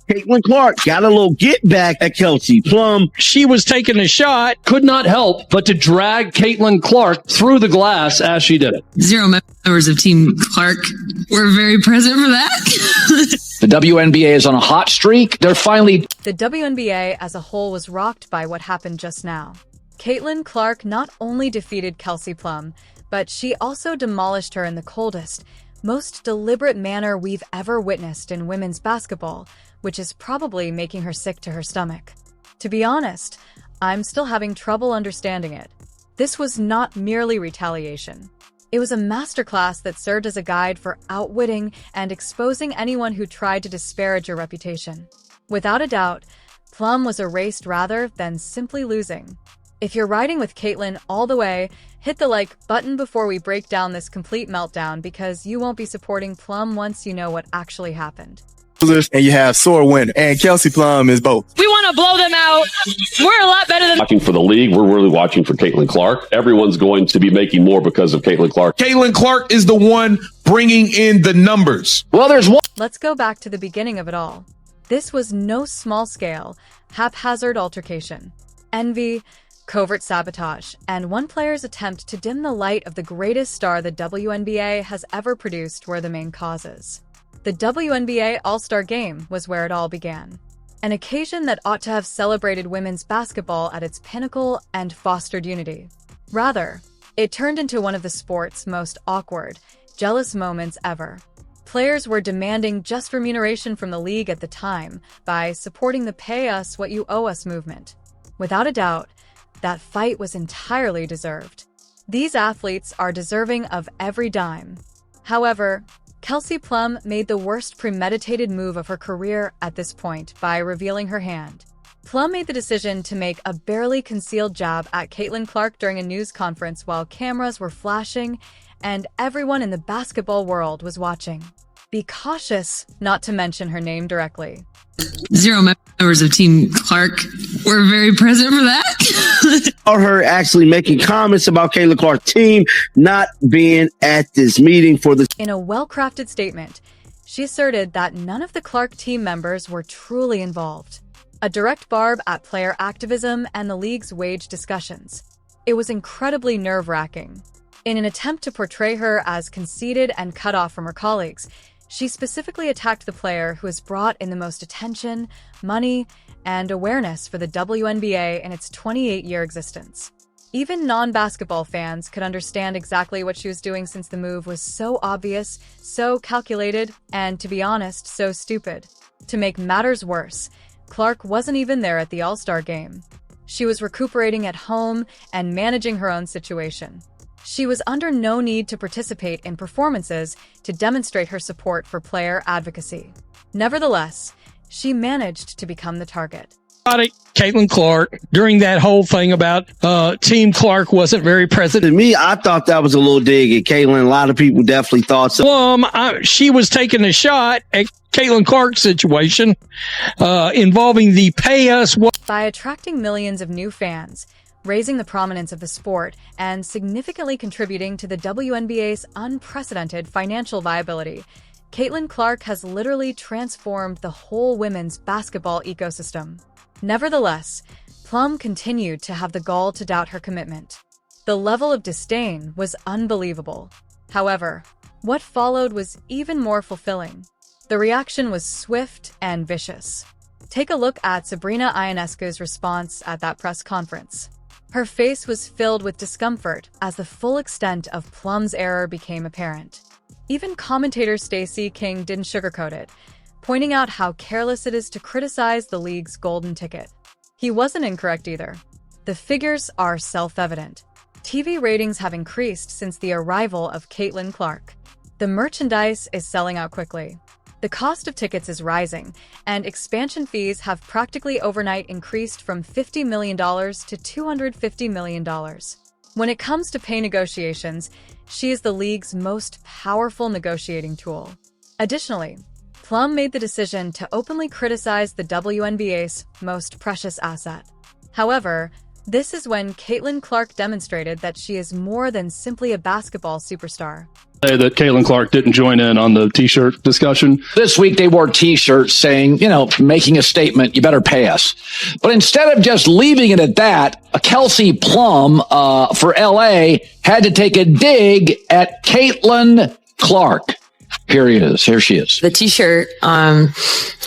Caitlin Clark got a little get back at Kelsey Plum. She was taking a shot, could not help but to drag Caitlin Clark through the glass as she did it. 0 members of Team Clark were very present for that. The WNBA is on a hot streak. They're finally... The WNBA as a whole was rocked by what happened just now. Caitlin Clark not only defeated Kelsey Plum, but she also demolished her in the coldest, most deliberate manner we've ever witnessed in women's basketball, which is probably making her sick to her stomach. To be honest, I'm still having trouble understanding it. This was not merely retaliation. It was a masterclass that served as a guide for outwitting and exposing anyone who tried to disparage your reputation. Without a doubt, Plum was erased rather than simply losing. If you're riding with Caitlin all the way, hit the like button before we break down this complete meltdown, because you won't be supporting Plum once you know what actually happened. And you have sore winner, and Kelsey Plum is both. We want to blow them out. We're a lot better than... Watching for the league, we're really watching for Caitlin Clark. Everyone's going to be making more because of Caitlin Clark. Caitlin Clark is the one bringing in the numbers. Well, there's one. Let's go back to the beginning of it all. This was no small-scale, haphazard altercation. Envy, covert sabotage, and one player's attempt to dim the light of the greatest star the WNBA has ever produced were the main causes. The WNBA All-Star Game was where it all began. An occasion that ought to have celebrated women's basketball at its pinnacle and fostered unity. Rather, it turned into one of the sport's most awkward, jealous moments ever. Players were demanding just remuneration from the league at the time by supporting the "pay us what you owe us" movement. Without a doubt, that fight was entirely deserved. These athletes are deserving of every dime. However, Kelsey Plum made the worst premeditated move of her career at this point by revealing her hand. Plum made the decision to make a barely concealed jab at Caitlin Clark during a news conference while cameras were flashing and everyone in the basketball world was watching. Be cautious not to mention her name directly. 0 members of Team Clark were very present for that. Or her actually making comments about Caitlin Clark's team not being at this meeting for the... In a well-crafted statement, she asserted that none of the Clark team members were truly involved. A direct barb at player activism and the league's wage discussions. It was incredibly nerve-wracking. In an attempt to portray her as conceited and cut off from her colleagues, she specifically attacked the player who has brought in the most attention, money, and awareness for the WNBA in its 28-year existence. Even non-basketball fans could understand exactly what she was doing, since the move was so obvious, so calculated, and, to be honest, so stupid. To make matters worse, Clark wasn't even there at the All-Star Game. She was recuperating at home and managing her own situation. She was under no need to participate in performances to demonstrate her support for player advocacy. Nevertheless, she managed to become the target. Caitlin Clark, during that whole thing about Team Clark wasn't very present. To me, I thought that was a little dig at Caitlin. A lot of people definitely thought so. She was taking a shot at Caitlin Clark's situation involving the "pay us what..." By attracting millions of new fans, raising the prominence of the sport, and significantly contributing to the WNBA's unprecedented financial viability, Caitlin Clark has literally transformed the whole women's basketball ecosystem. Nevertheless, Plum continued to have the gall to doubt her commitment. The level of disdain was unbelievable. However, what followed was even more fulfilling. The reaction was swift and vicious. Take a look at Sabrina Ionescu's response at that press conference. Her face was filled with discomfort as the full extent of Plum's error became apparent. Even commentator Stacey King didn't sugarcoat it, pointing out how careless it is to criticize the league's golden ticket. He wasn't incorrect either. The figures are self-evident. TV ratings have increased since the arrival of Caitlin Clark. The merchandise is selling out quickly. The cost of tickets is rising, and expansion fees have practically overnight increased from $50 million to $250 million. When it comes to pay negotiations, she is the league's most powerful negotiating tool. Additionally, Plum made the decision to openly criticize the WNBA's most precious asset. However, this is when Caitlin Clark demonstrated that she is more than simply a basketball superstar. Say that Caitlin Clark didn't join in on the T-shirt discussion. This week they wore T-shirts saying, making a statement, you better pay us. But instead of just leaving it at that, Kelsey Plum for LA had to take a dig at Caitlin Clark. Here she is. The T-shirt,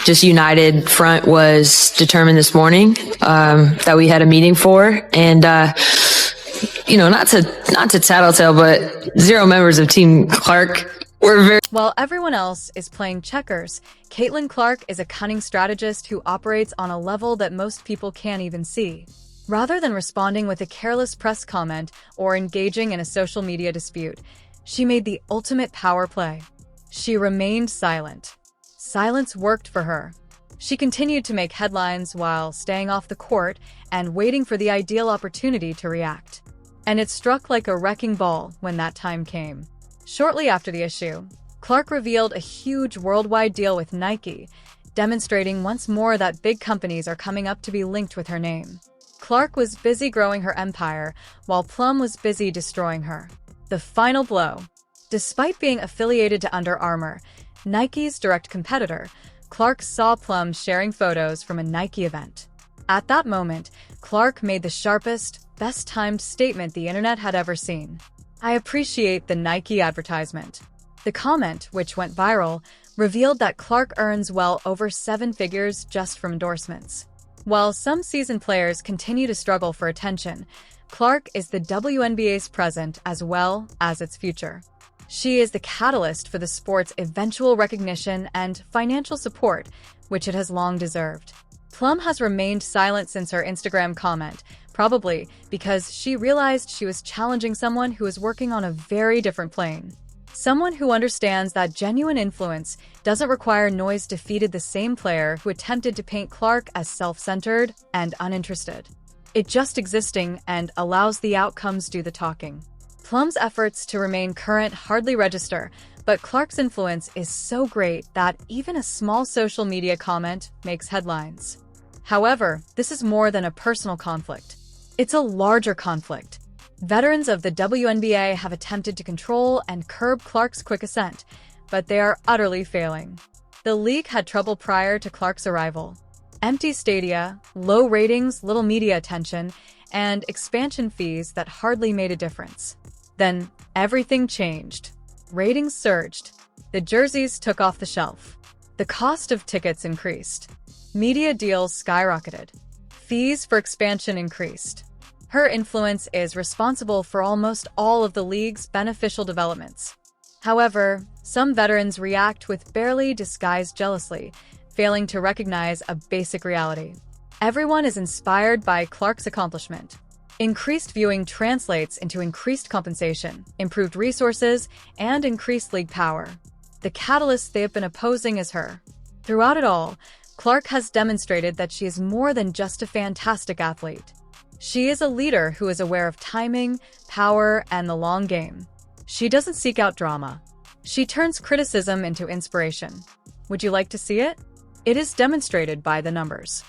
just United Front was determined this morning that we had a meeting for, and not to tattletale, but 0 members of Team Clark were very. While everyone else is playing checkers, Caitlin Clark is a cunning strategist who operates on a level that most people can't even see. Rather than responding with a careless press comment or engaging in a social media dispute, she made the ultimate power play. She remained silent. Silence worked for her. She continued to make headlines while staying off the court and waiting for the ideal opportunity to react. And it struck like a wrecking ball when that time came. Shortly after the issue, Clark revealed a huge worldwide deal with Nike, demonstrating once more that big companies are coming up to be linked with her name. Clark was busy growing her empire, while Plum was busy destroying her. The final blow. Despite being affiliated to Under Armour, Nike's direct competitor, Clark saw Plum sharing photos from a Nike event. At that moment, Clark made the sharpest, best-timed statement the internet had ever seen. "I appreciate the Nike advertisement." The comment, which went viral, revealed that Clark earns well over 7 figures just from endorsements. While some seasoned players continue to struggle for attention, Clark is the WNBA's present as well as its future. She is the catalyst for the sport's eventual recognition and financial support, which it has long deserved. Plum has remained silent since her Instagram comment, probably because she realized she was challenging someone who is working on a very different plane. Someone who understands that genuine influence doesn't require noise defeated the same player who attempted to paint Clark as self-centered and uninterested. It just existing and allows the outcomes do the talking. Plum's efforts to remain current hardly register, but Clark's influence is so great that even a small social media comment makes headlines. However, this is more than a personal conflict. It's a larger conflict. Veterans of the WNBA have attempted to control and curb Clark's quick ascent, but they are utterly failing. The league had trouble prior to Clark's arrival. Empty stadia, low ratings, little media attention, and expansion fees that hardly made a difference. Then everything changed. Ratings surged. The jerseys took off the shelf. The cost of tickets increased. Media deals skyrocketed. Fees for expansion increased. Her influence is responsible for almost all of the league's beneficial developments. However, some veterans react with barely disguised jealousy, failing to recognize a basic reality. Everyone is inspired by Clark's accomplishment. Increased viewing translates into increased compensation, improved resources, and increased league power. The catalyst they have been opposing is her. Throughout it all, Clark has demonstrated that she is more than just a fantastic athlete. She is a leader who is aware of timing, power, and the long game. She doesn't seek out drama. She turns criticism into inspiration. Would you like to see it? It is demonstrated by the numbers.